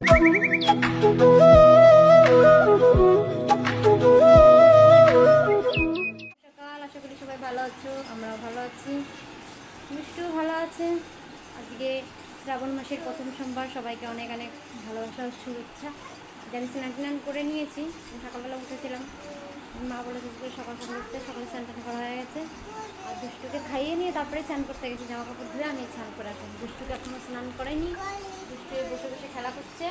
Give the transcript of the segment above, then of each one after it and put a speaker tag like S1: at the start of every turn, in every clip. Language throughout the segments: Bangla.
S1: আশা করি সবাই ভালো আছো, আমরাও ভালো আছি, মিষ্টিও ভালো আছে। আজকে শ্রাবণ মাসের প্রথম সোমবার, সবাইকে অনেক অনেক ভালোবাসা শুভেচ্ছা। আমি স্নান করে নিয়েছি, সকালবেলা উঠেছিলাম, মা বলেছে যে সকাল সকাল উঠতে, সকালে স্নানটা করা হয়ে গেছে। আর দুষ্টুকে খাইয়ে নিয়ে তারপরে স্নান করতে গেছি, জামা কাপড় ধুয়ে আমি স্নান করে আসি। দুষ্টুকে এখনও স্নান করেনি, দুষ্টু বসে বসে খেলা করছে।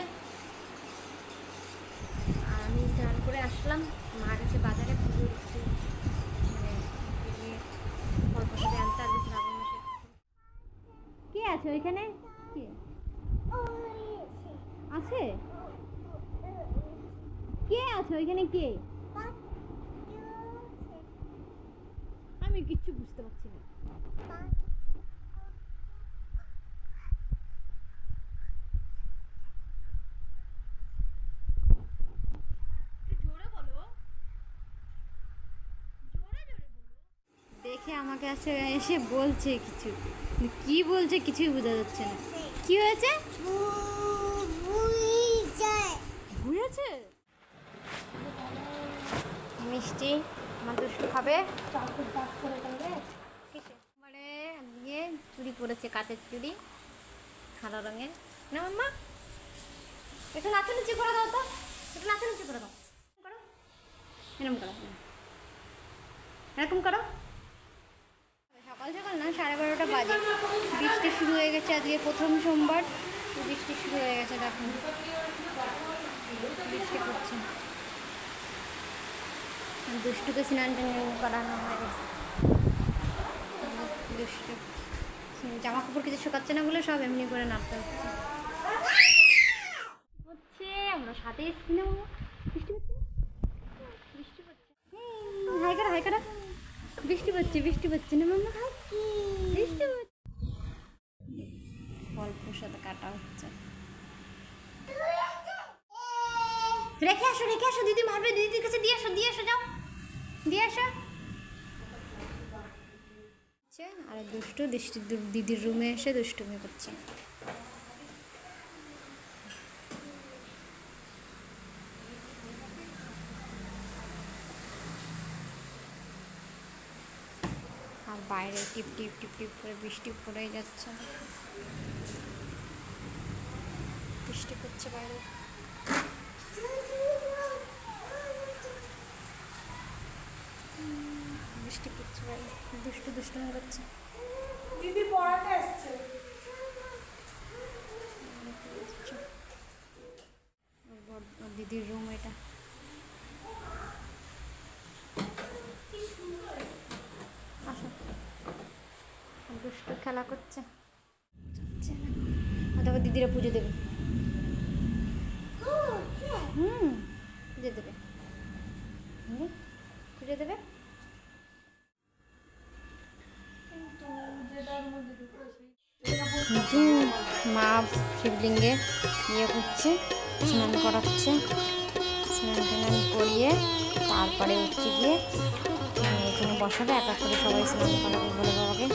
S1: আর আমি স্নান করে আসলাম, মা গেছে বাজারে পুজোর মানে ফল প্রসাদে আনতে। আর শ্রাবণ মাসে কে আছে ওইখানে? কে আছে? কে আছে ওইখানে? কে? আমি কিচ্ছু বুঝতে পারছি না। দেখে আমাকে এসে বলছে কিছু, কি বলছে কিছুই বোঝা যাচ্ছে না। কি হয়েছে? বুঝেছে মিষ্টি আমার দুষ্টু খাবে। মানে আজকে চুড়ি পরেছে, কাঠের চুড়ি, সাদা রঙের। না মাম্মা, একটু নাচানুচি করে দাও তো, একটু নাচানুচি করে দাও। করো, এরকম করো, এরকম করো। সকাল সকাল না, 12:30 বাজে, বৃষ্টি শুরু হয়ে গেছে। আজকে প্রথম সোমবার, বৃষ্টি শুরু হয়ে গেছে। দেখুন বৃষ্টি পড়ছে। দুষ্টুকে স্নান করানো হয়ে গেছে। দুষ্টু জামা কাপড় কিছু শুকাচ্ছে না বলে সব এমনি করে নাড়তে হচ্ছে। আমরা সাথে এসেছি না, বৃষ্টি পড়ছে, বৃষ্টি পড়ছে। হাই করা, হাই করা। বৃষ্টি পড়ছে, বৃষ্টি পড়ছে না মাম্মা, বৃষ্টি পড়ছে। ফল সাথে কাটা হচ্ছে। রেখে আসো, রেখে আসো, দিদি মারবে, দিদির কাছে দিয়ে আসো, দিয়ে আসো, যাও দিয়ে আসো। আর দুষ্টু দিদির রুমে এসে দুষ্টুমি করছে। আর বাইরে টিপ টিপ টিপ টিপ করে বৃষ্টি পড়ে যাচ্ছে, বৃষ্টি পড়ছে বাইরে। বৃষ্টি পড়ছে বাইরে, দুষ্টু দুষ্টুমি করছে।
S2: দিদি পড়াতে আসছে।
S1: দিদির রুম এটা। আসো, দুষ্টু খেলা করছে। তারপর দিদিরা পুজো দেবে। পুজো দেবে, পুজো দেবে। মা শিবলিঙ্গে ইয়ে করছে, স্নান করাচ্ছে। স্নান টান করিয়ে তারপরে উঠতে গিয়ে এখানে বসাবে, এক এক করে সবাই স্নান করাবে বলে বাবাকে।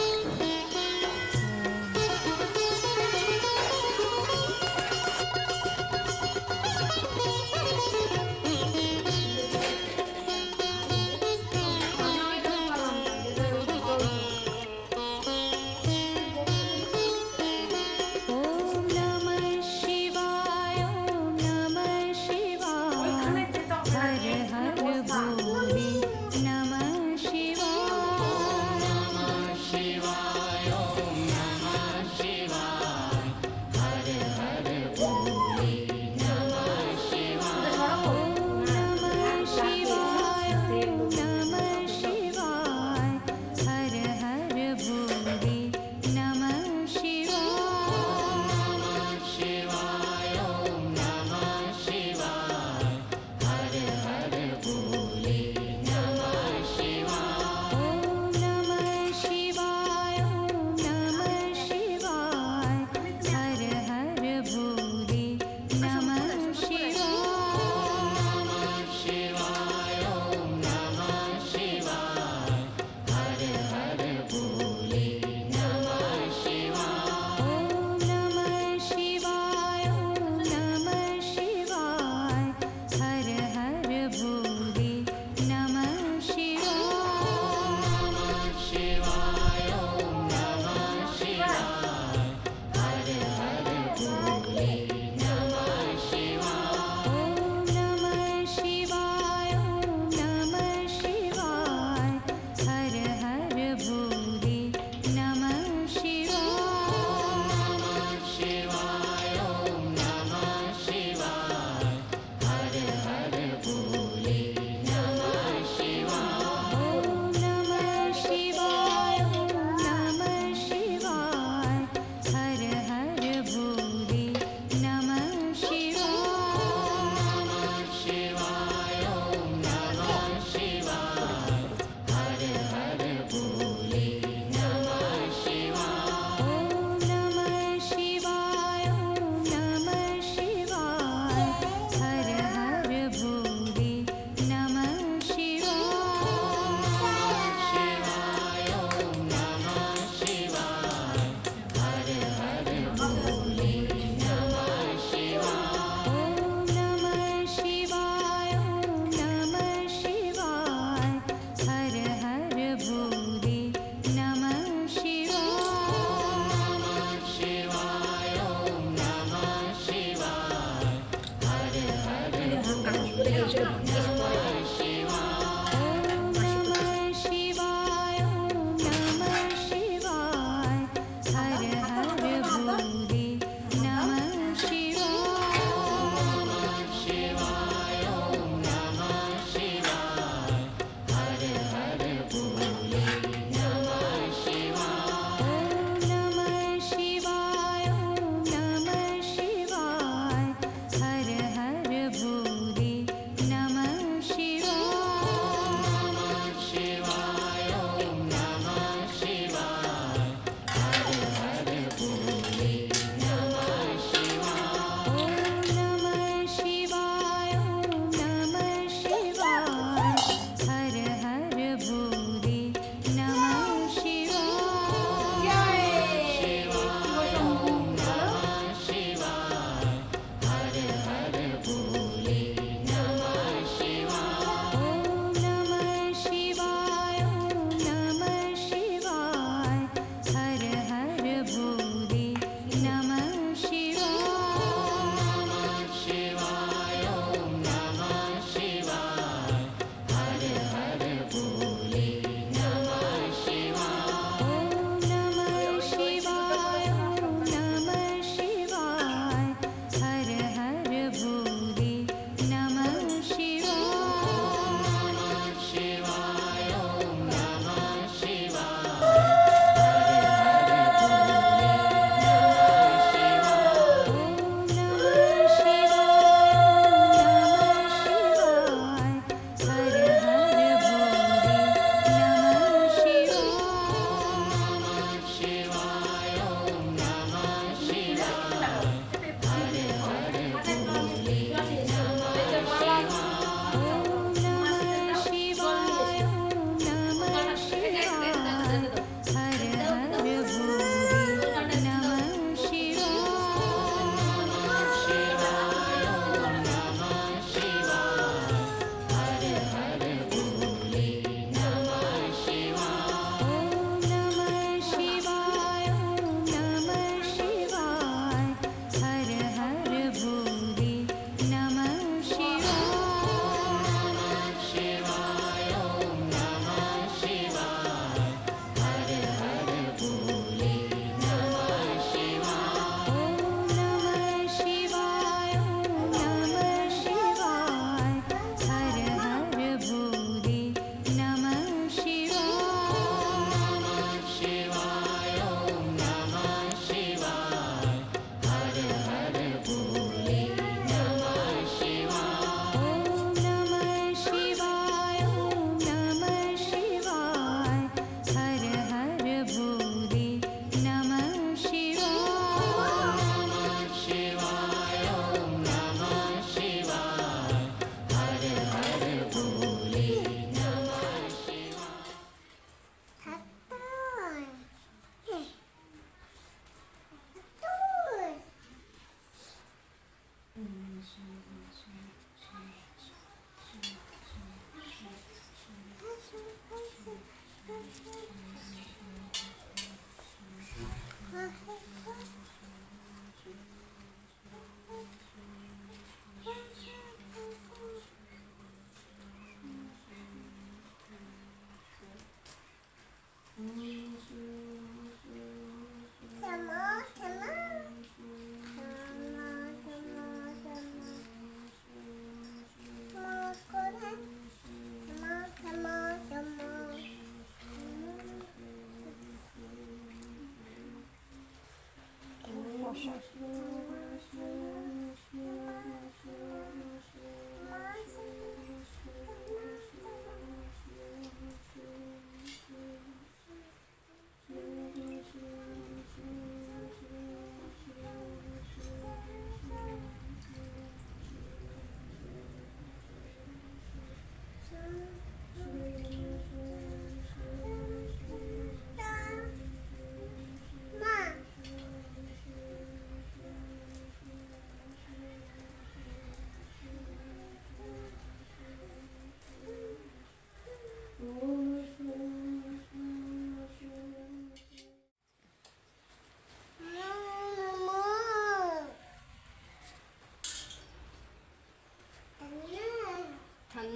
S3: Shiva.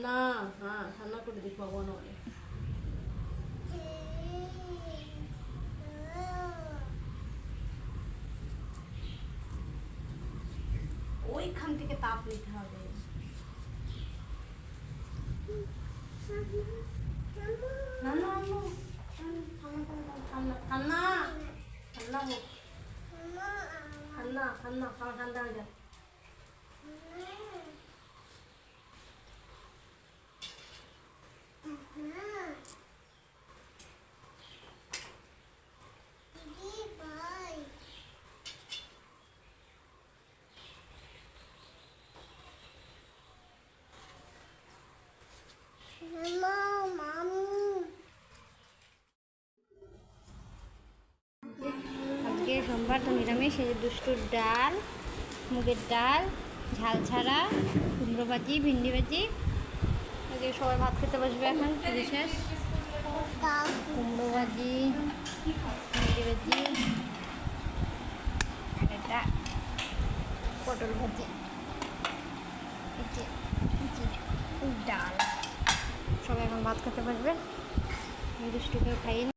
S2: না, হ্যাঁ ঠান্ডা করে দিই ভগবান বলে। ওইখান থেকে তাপ নিতে হবে। না না না, ঠান্ডা ঠান্ডা ঠান্ডা হোক, ঠান্ডা ঠান্ডা খাওয়া ঠান্ডা হয়ে যাক।
S1: আজকে সোমবার তো নিরামিষ, এই যে দুষ্টুর ডাল, মুগের ডাল, ঝাল ছাড়া, কুমড়ো ভাজি, ভিন্ডি ভাজি। আজকে সবাই ভাত খেতে বসবে এখন, বিশেষ কুমড়ো ভাজি, ভিন্ডি ভাজি, আর এটা পটল ভাজি, ডাল। সবাই এখন ভাত খেতে বসবে, দুষ্টুকেও খাইয়ে